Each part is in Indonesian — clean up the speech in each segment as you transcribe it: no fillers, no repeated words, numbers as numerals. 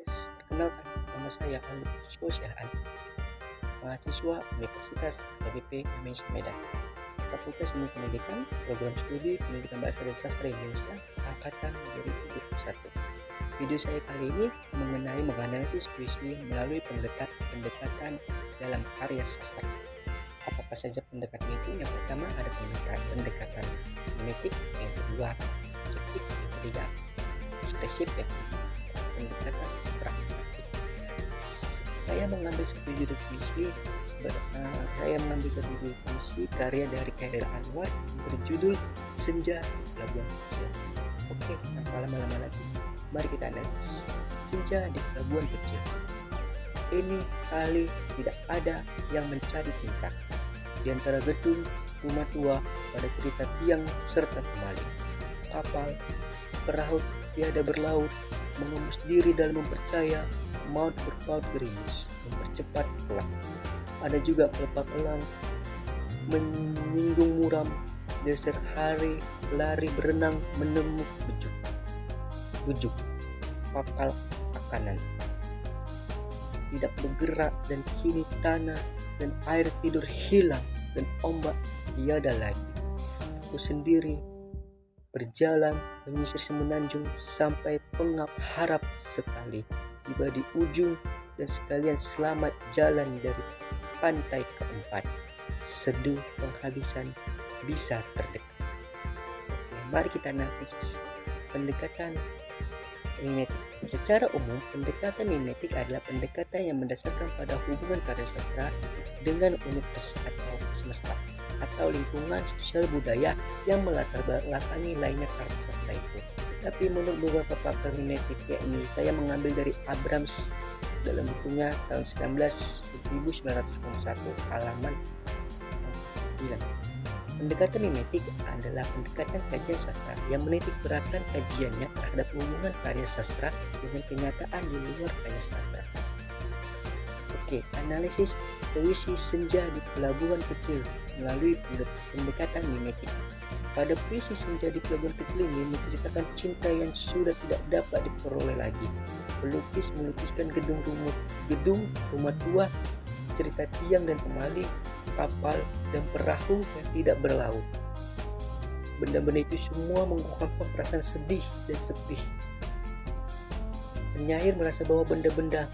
Podcast. Perkenalkan, nama saya Alif Syahal, mahasiswa Universitas HBP Indonesia Medan, Fakultas Ilmu Pendidikan, Program Studi Pendidikan Bahasa dan Sastra Indonesia, Angkatan 2021. Video saya kali ini menganalisis puisi melalui pendekatan dalam karya sastra. Apa saja pendekatan itu? Yang pertama ada pendekatan mimetik, yang kedua objektif, yang ketiga ekspresif, yang pendekatan praktik. Saya mengambil satu judul puisi karya dari Khairil Anwar berjudul Senja Pelabuhan Kecil. Oke, tanpa lama-lama lagi, mari kita analisis senja di pelabuhan kecil. Ini kali tidak ada yang mencari cinta di antara gedung rumah tua pada cerita tiang serta pemaling. Kapal, perahu tiada berlaut, mengemus diri dalam mempercaya maut berpaut gerimis, mempercepat kelak. Ada juga pelepah pelang, menyinggung muram, geser hari, lari berenang, menemuk bujuk, kapal akanan tidak bergerak, dan kini tanah dan air tidur hilang, dan ombak tiada lagi. Aku sendiri berjalan menyisir semenanjung sampai pengap harap sekali tiba di ujung, dan sekalian selamat jalan dari pantai keempat. Seduh penghabisan bisa terdekat. Oke, mari kita analisis pendekatan mimetik. Secara umum, pendekatan mimetik adalah pendekatan yang mendasarkan pada hubungan karya sastra dengan universe atau semesta atau lingkungan sosial budaya yang melatar belakangi lainnya karya sastra itu. Tapi menurut beberapa pakar mimetik, yakni saya mengambil dari Abrams dalam bukunya tahun 1991 halaman 9. Pendekatan mimetik adalah pendekatan kajian sastra yang menitik beratkan kajiannya terhadap hubungan karya sastra dengan kenyataan di luar karya sastra. Oke, analisis puisi Senja di Pelabuhan Kecil melalui pendekatan mimetik. Pada puisi Senja di Pelabuhan Kecil ini menceritakan cinta yang sudah tidak dapat diperoleh lagi. Pelukis melukiskan gedung rumah tua, cerita tiang dan pemaling, kapal dan perahu yang tidak berlaut. Benda-benda itu semua mengungkapkan perasaan sedih dan sepi. Penyair merasa bahwa benda-benda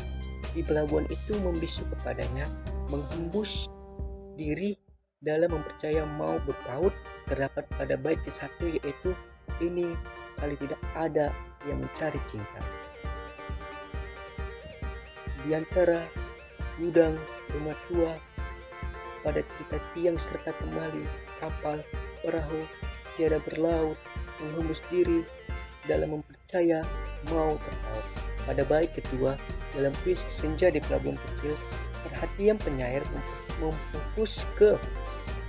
di pelabuhan itu membisu kepadanya, menghembus diri dalam mempercaya mau berpaut. Terdapat pada bait ke-1, yaitu ini kali tidak ada yang mencari cinta. Di antara gudang rumah tua pada cerita tiang serta kembali, kapal, perahu tiada berlaut, menghembus diri dalam mempercaya mau terpaut. Pada bait kedua dalam puisi Senja di Pelabuhan Kecil, perhatian penyair memfokus ke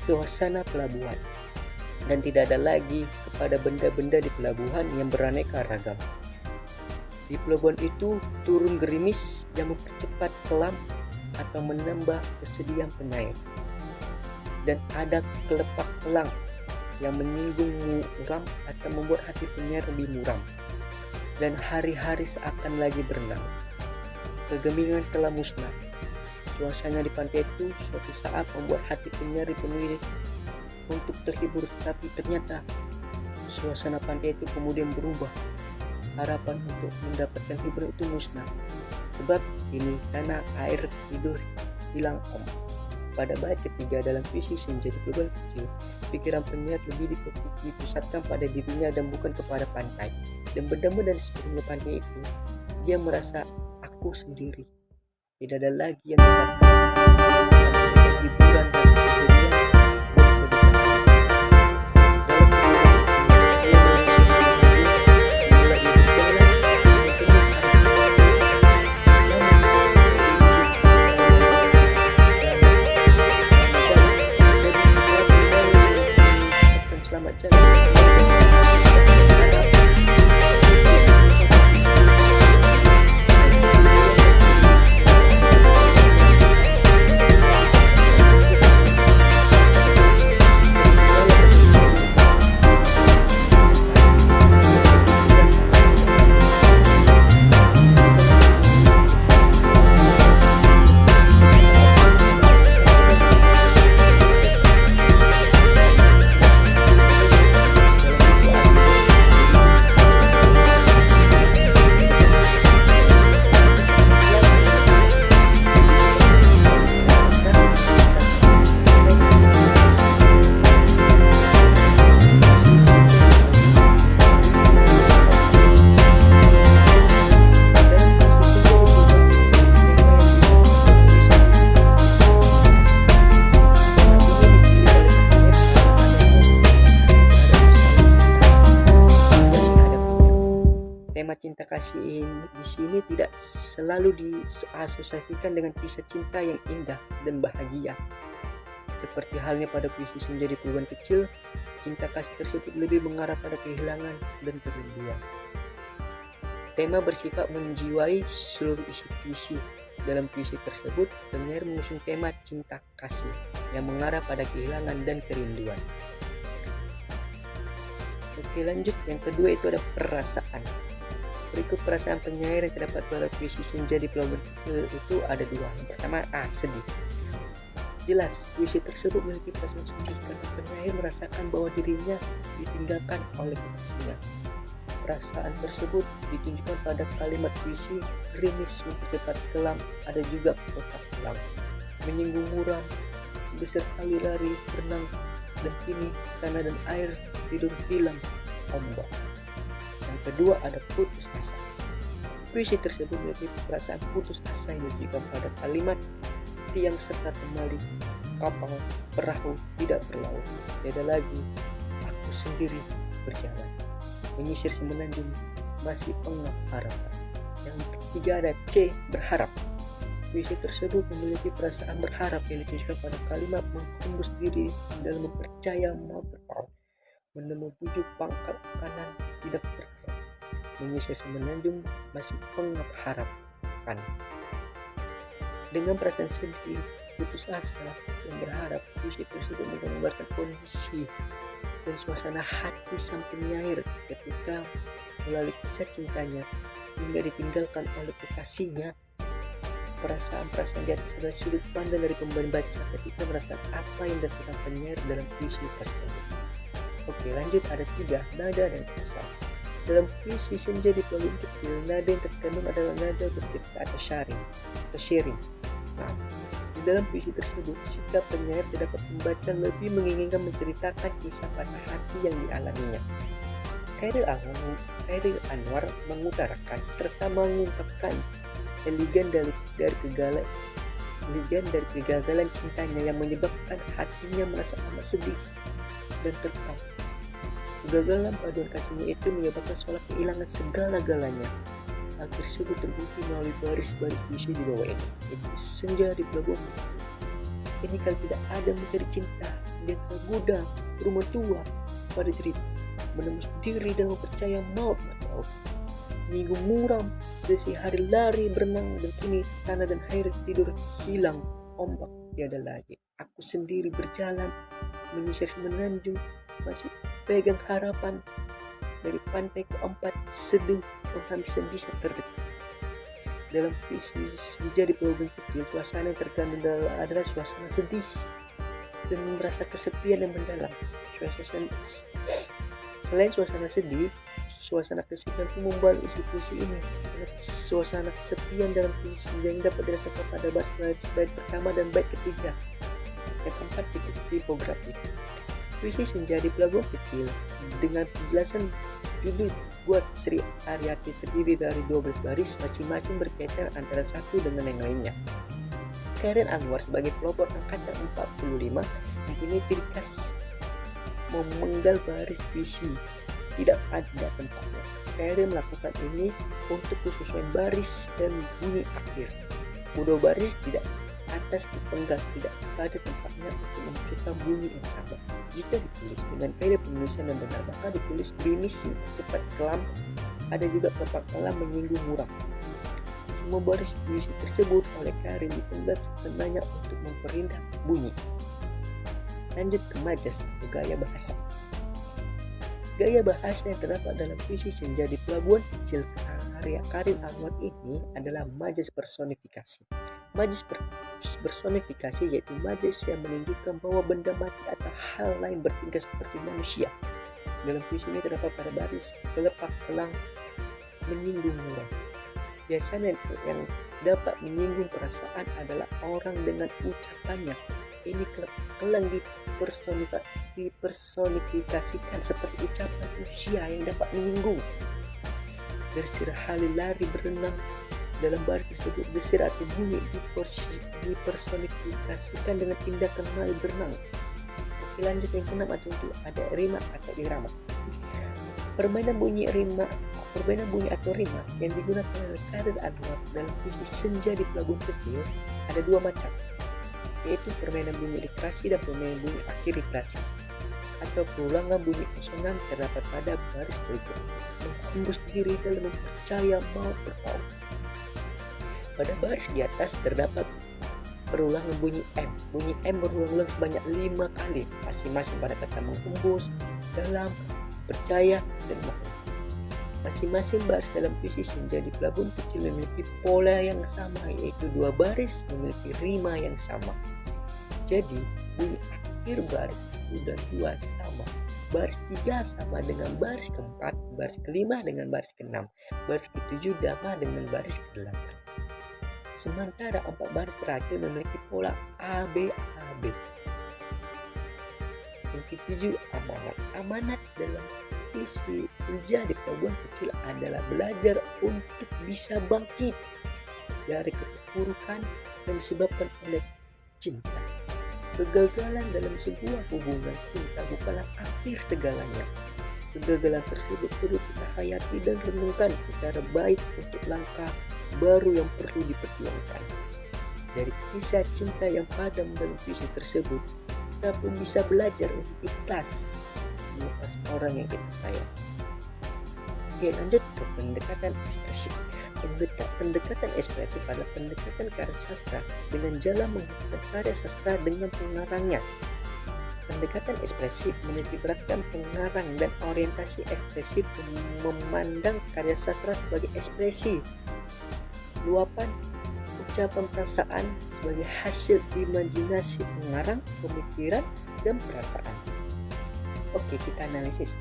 suasana pelabuhan dan tidak ada lagi kepada benda-benda di pelabuhan yang beraneka ragam. Di pelabuhan itu turun gerimis yang mempercepat kelam atau menambah kesedihan penyair, dan ada kelepak pelang yang menyinggung muram atau membuat hati penyair lebih muram, dan hari-hari seakan lagi berenang. Kegemingan telah musnah. Suasana di pantai itu suatu saat membuat hati penyair dipenuhi untuk terhibur, tapi ternyata suasana pantai itu kemudian berubah. Harapan untuk mendapatkan hiburan itu musnah, sebab kini tanah air tidur hilang ombak. Pada bait ketiga dalam puisi Senja di Pelabuhan Kecil, pikiran penyair lebih dipusatkan pada dirinya dan bukan kepada pantai. Dan benda-benda di sekelilingnya pantai itu, dia merasa aku sendiri. Tidak ada lagi yang dapat hiburan dan keseharian. Selamat jalan. kasih ini di sini tidak selalu diasosiasikan dengan kisah cinta yang indah dan bahagia. Seperti halnya pada puisi Senja di Pelabuhan Kecil, cinta kasih tersebut lebih mengarah pada kehilangan dan kerinduan. Tema bersifat menjiwai seluruh isi puisi. Dalam puisi tersebut, penyair mengusung tema cinta kasih yang mengarah pada kehilangan dan kerinduan. Oke, lanjut. Yang kedua itu ada perasaan. Berikut perasaan penyair yang terdapat pada puisi Senja di Pelabuhan Kecil itu ada dua. Yang pertama, sedih. Jelas, puisi tersebut memiliki perasaan sedih karena penyair merasakan bahwa dirinya ditinggalkan oleh kekasihnya. Perasaan tersebut ditunjukkan pada kalimat puisi, gerimis mempercepat kelam, ada juga kotak kelam, menyinggung muram, beserta lari berenang, dan kini tanah dan air tidur hilang ombak. Yang kedua ada putus asa. Puisi tersebut memiliki perasaan putus asa yang ditunjukkan pada kalimat tiang serta temali, kapal, perahu tidak berlaut, tiada lagi, aku sendiri berjalan. Menyisir semenanjung masih pengap harapan. Yang ketiga ada C, berharap. Puisi tersebut memiliki perasaan berharap yang ditunjukkan pada kalimat menghembus diri dalam mempercaya mau berpaut, menemu bujuk pangkal kanan tidak bergerak, menyisir semenanjung masih pengap harapan. Dengan perasaan sedih, putus asa, dan berharap, puisi tersebut menggambarkan kondisi dan suasana hati sang penyair ketika melalui kisah cintanya hingga ditinggalkan oleh kekasihnya. Perasaan-perasaan di atas adalah sudut pandang dari pembaca ketika merasakan apa yang dirasakan penyair dalam puisi tersebut. Oke, lanjut. Ada 3, nada dan kasa. Dalam puisi Senja di Pelabuhan Kecil, nada yang terkandung adalah nada bercerita atau sharing. Nah, di dalam puisi tersebut, sikap penyair terdapat membaca lebih menginginkan menceritakan kisah patah hati yang dialaminya. Chairil Anwar mengutarakan serta mengungkapkan elegan dari kegagalan cintanya yang menyebabkan hatinya merasa amat sedih dan terkam. Kegagalan paduan kasihnya itu menyebabkan seolah kehilangan segala-galanya. Hal tersebut terbukti melalui baris-baris puisi di bawah ini. Senja di Pelabuhan. Ini kalau tidak ada mencari cinta, dia tergoda rumah tua pada cerita, menembus diri dan mempercaya maut berlaut. Minggu muram, desi hari lari berenang, dan kini tanah dan air tidur hilang ombak tiada lagi. Aku sendiri berjalan menyisir menanjung, masih pegang harapan. Dari pantai keempat, seduh penghabisan bisa terdekat. Dalam puisi Senja di Pelabuhan Kecil, suasana yang terkandung adalah suasana sedih dan merasa kesepian yang mendalam. Selain suasana sedih, suasana kesepian pun membalut isi puisi ini. Suasana kesepian dalam puisi Senja yang dapat dirasakan pada bait pertama dan bait ketiga. Yang keempat, tipografi. Puisi Senja di Pelabuhan Kecil dengan penjelasan judul buat Sri Aryati terdiri dari 12 baris, masing-masing berkaitan antara satu dengan yang lainnya. Chairil Anwar sebagai pelopor angkatan 45 mempunyai ciri khas memenggal baris puisi tidak pada tempatnya. Chairil melakukan ini untuk kesesuaian baris dan bunyi akhir. Kedua baris tidak atas dipenggal tidak pada tempatnya untuk memunculkan bunyi yang sama. Jika ditulis dengan kaidah penulisan yang benar, maka ditulis gerimis cepat kelam, ada juga kotak kelam menyinggung muram. Semua baris puisi tersebut oleh Chairil dipenggal sebenarnya untuk memperindah bunyi. Lanjut ke majas atau gaya bahasa. Gaya bahasa yang terdapat dalam puisi Senja di Pelabuhan Kecil karya Chairil Anwar ini adalah majas personifikasi. Majas personifikasi yaitu majas yang menunjukkan bahwa benda mati atau hal lain bertingkah seperti manusia. Dalam puisi ini terdapat pada baris kelepak kelang menyinggung muram. Biasanya yang dapat menyinggung perasaan adalah orang dengan ucapannya. Ini kelepak kelang dipersonifikasikan seperti ucapan manusia yang dapat menyinggung. Bersirah halil lari berenang. Dalam baris tersebut desir atau bunyi dipersonifikasikan dengan tindakan lari berenang. Oke, lanjut yang keenam atau ada rima atau irama. Permainan bunyi rima Permainan bunyi atau rima yang digunakan oleh Khairil Anwar dalam puisi Senja di Pelabuhan Kecil ada dua macam, yaitu permainan bunyi literasi dan permainan bunyi akhir literasi, atau perulangan bunyi konsonan terdapat pada baris berikut, menghembus diri dalam mempercaya mau berpaut. Pada baris di atas terdapat perulangan bunyi M. Bunyi M berulang-ulang sebanyak 5 kali, masing-masing pada kata menghembus, dalam, percaya, dan mau. Masing-masing baris dalam puisi Senja di Pelabuhan Kecil memiliki pola yang sama, yaitu dua baris memiliki rima yang sama. Jadi bunyi akhir baris 1 dan 2 sama, baris 3 sama dengan baris keempat, baris kelima dengan baris keenam, baris ketujuh sama dengan baris kedelapan. Sementara 4 baris terakhir memiliki pola ABAB. Yang ketujuh, amanat. Amanat dalam puisi Senja di Pelabuhan Kecil adalah belajar untuk bisa bangkit dari keterpurukan yang disebabkan oleh cinta. Kegagalan dalam sebuah hubungan cinta bukanlah akhir segalanya. Kegagalan tersebut perlu kita hayati dan renungkan secara baik untuk langkah baru yang perlu diperjuangkan. Dari kisah cinta yang padam dalam puisi tersebut, kita pun bisa belajar untuk ikhlas melepas orang yang kita sayang. Oke, lanjut ke pendekatan ekspresi. Pendekatan ekspresi adalah pendekatan karya sastra dengan jalan menghubungkan karya sastra dengan pengarangnya. Pendekatan ekspresif menitikberatkan pengarang dan orientasi ekspresif memandang karya sastra sebagai ekspresi, luapan ucapan perasaan sebagai hasil imajinasi pengarang, pemikiran, dan perasaan. Oke, kita analisis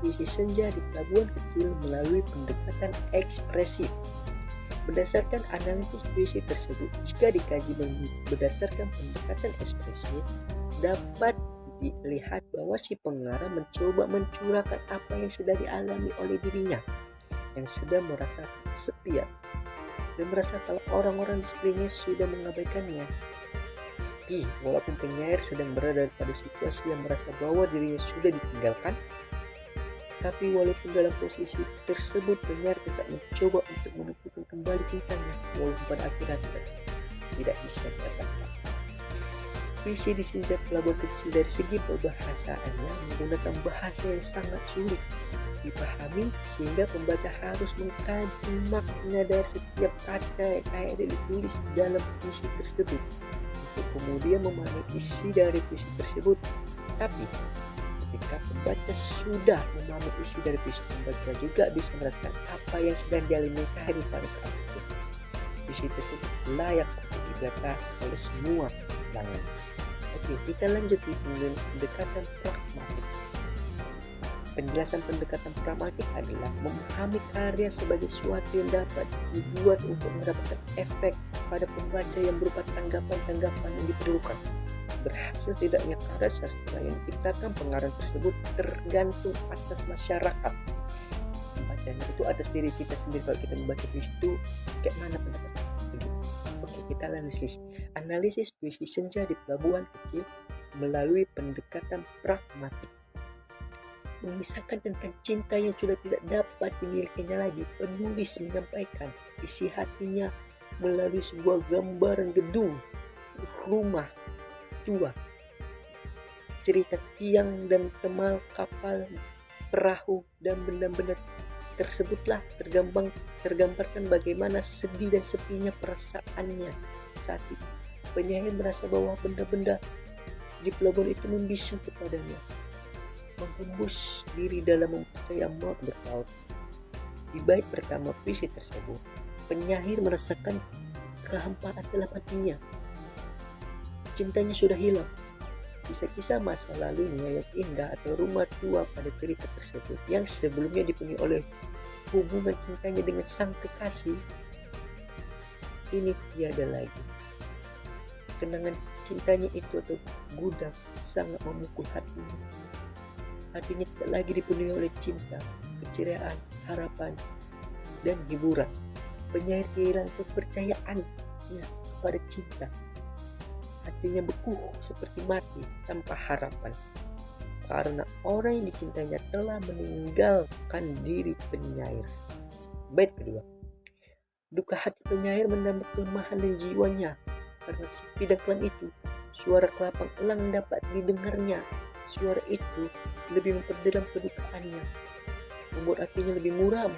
puisi Senja di Pelabuhan Kecil melalui pendekatan ekspresif. Berdasarkan analisis puisi tersebut, jika dikaji berdasarkan pendekatan ekspresif, dapat dilihat bahwa si pengarang mencoba mencurahkan apa yang sedang dialami oleh dirinya, yang sedang merasa kesepian dan merasa kalau orang-orang di sekelilingnya sudah mengabaikannya. Walaupun penyair sedang berada pada situasi yang merasa bahwa dirinya sudah ditinggalkan, tapi walaupun dalam posisi tersebut penyair tetap mencoba untuk menumpukan kembali cintanya, walaupun pada akhirnya tidak bisa didapatkan. Puisi di Senja Pelabuhan Kecil dari segi perbahasaannya menggunakan bahasa yang sangat sulit dipahami, sehingga pembaca harus mengkaji makna dari setiap kata yang ditulis dalam puisi tersebut untuk kemudian memahami isi dari puisi tersebut. Tapi ketika pembaca sudah memahami isi dari puisi, pembaca juga bisa merasakan apa yang sedang dialami Khairil pada saat itu. Puisi tersebut layak untuk dibaca oleh semua kalangan. Oke, kita lanjut di pendekatan pragmatik. Penjelasan pendekatan pragmatik adalah memahami karya sebagai sesuatu yang dapat dibuat untuk mendapatkan efek pada pembaca yang berupa tanggapan-tanggapan yang diperlukan. Berhasil tidaknya karya sastra yang diciptakan pengarang tersebut tergantung atas masyarakat. Pembacanya itu atas diri kita sendiri. Kalau kita membaca puisi itu, kayak mana pendapatnya? Oke, kita analisis puisi Senja di Pelabuhan Kecil melalui pendekatan pragmatik. Mengisahkan tentang cinta yang sudah tidak dapat dimilikinya lagi, penulis menyampaikan isi hatinya melalui sebuah gambaran gedung, rumah, tua, cerita tiang dan temal kapal, perahu, dan benda-benda tersebutlah tergambarkan bagaimana sedih dan sepinya perasaannya saat itu. Penyair merasa bahwa benda-benda di pelabuhan itu membisu kepadanya, menghembus diri dalam mempercaya maut berpaut. Di bait pertama puisi tersebut, penyair merasakan kehampaan dalam hatinya. Cintanya sudah hilang. Kisah-kisah masa lalunya yang indah atau rumah tua pada cerita tersebut yang sebelumnya dipenuhi oleh hubungan cintanya dengan sang kekasih, ini tiada lagi. Kenangan cintanya itu atau gudang sangat memukul hatinya. Hatinya tidak lagi dipenuhi oleh cinta, keceriaan, harapan, dan hiburan. Penyair kehilangan kepercayaannya pada cinta. Hatinya beku seperti mati tanpa harapan. karena orang yang dicintainya telah meninggalkan diri penyair. Bait kedua. Duka hati penyair menambah kelemahan dan jiwanya karena sepi dan kelam itu. Suara kelapang elang dapat didengarnya. Suara itu lebih memperdalam kedukaannya, membuat hatinya lebih muram.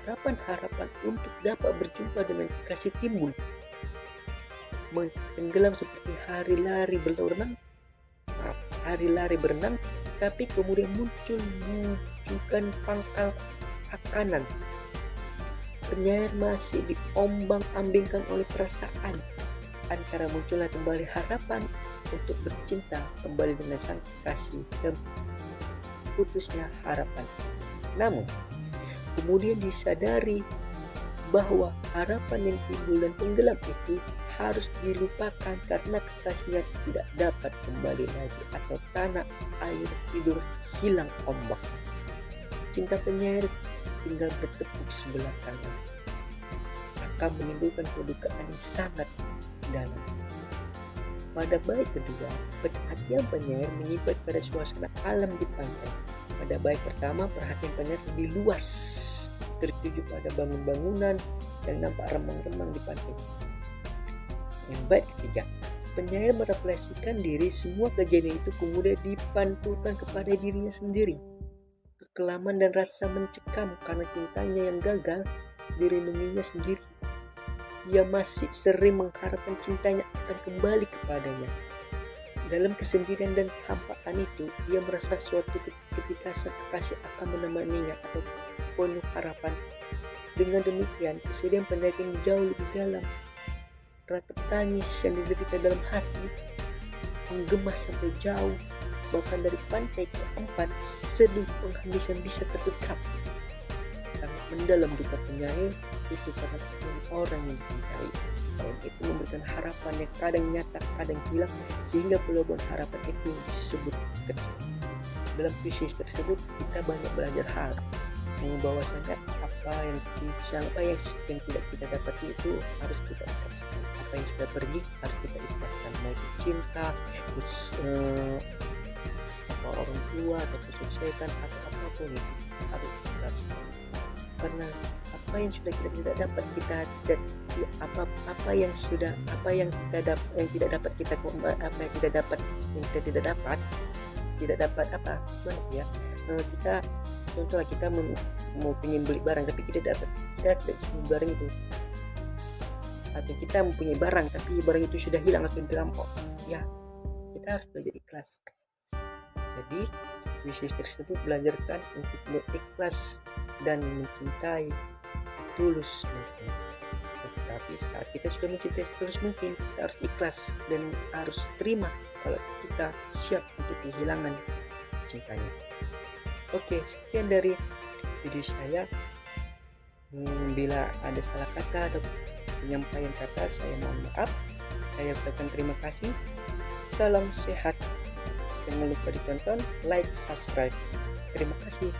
Harapan-harapan untuk dapat berjumpa dengan kekasih timbul, tenggelam seperti hari lari berenang, tapi kemudian muncul bujukan pangkal akanan. Penyair masih diombang-ambingkan oleh perasaan, antara munculnya kembali harapan untuk bercinta kembali dengan sang kekasih dan putusnya harapan. Namun kemudian disadari bahwa harapan yang timbul dan tenggelam itu harus dilupakan karena kekasihnya tidak dapat kembali lagi atau tanah air tidur hilang ombak. Cinta penyair tinggal bertepuk sebelah tangan akan menimbulkan kedukaan yang sangat dalam. Pada bait kedua, perhatian penyair menyimpit pada suasana alam di pantai. Pada bait pertama, perhatian penyair lebih luas, tertuju pada bangunan-bangunan yang nampak remang-remang di pantai. Yang bait ketiga, penyair merefleksikan diri, semua kejadian itu kemudian dipantulkan kepada dirinya sendiri. Kekelaman dan rasa mencekam karena cintanya yang gagal direnunginya sendiri. Ia masih sering mengharapkan cintanya akan kembali kepadanya. Dalam kesendirian dan kehampaan itu, ia merasa suatu ketika sang kekasih akan menemaninya atau penuh harapan. Dengan demikian, kesedihan penyair jauh lebih dalam. Ratap tangis yang diderita dalam hati menggema sampai jauh, bahkan dari pantai keempat, seduh penghabisan bisa terdekat. Sangat mendalam duka penyair itu karena orang yang dicintai. Orang itu memberikan harapan yang kadang nyata, kadang hilang, sehingga pelabuhan harapan itu disebut kecil. Dalam puisi tersebut kita banyak belajar hal bahwasanya apa yang tidak kita dapati itu harus kita ikhlaskan. Apa yang sudah pergi harus kita ikhlaskan, mau itu cinta, terus orang tua atau kesuksesan atau apapun itu harus ikhlaskan. Karena apa yang sudah kita tidak dapat kita kita contohnya kita mau ingin beli barang tapi kita tidak bisa beli barang itu, atau kita mempunyai barang tapi barang itu sudah hilang atau dirampok, ya kita harus belajar ikhlas. Jadi puisi tersebut belajarkan untuk berikhlas dan mencintai tulus mungkin. Tetapi saat kita sudah mencintai tulus mungkin, kita harus ikhlas dan harus terima kalau kita siap untuk kehilangan cintanya. Oke, sekian dari video saya. Bila ada salah kata atau penyampaian kata, saya mohon maaf. Saya ucapkan terima kasih. Salam sehat. Jangan lupa ditonton, like, subscribe. Terima kasih.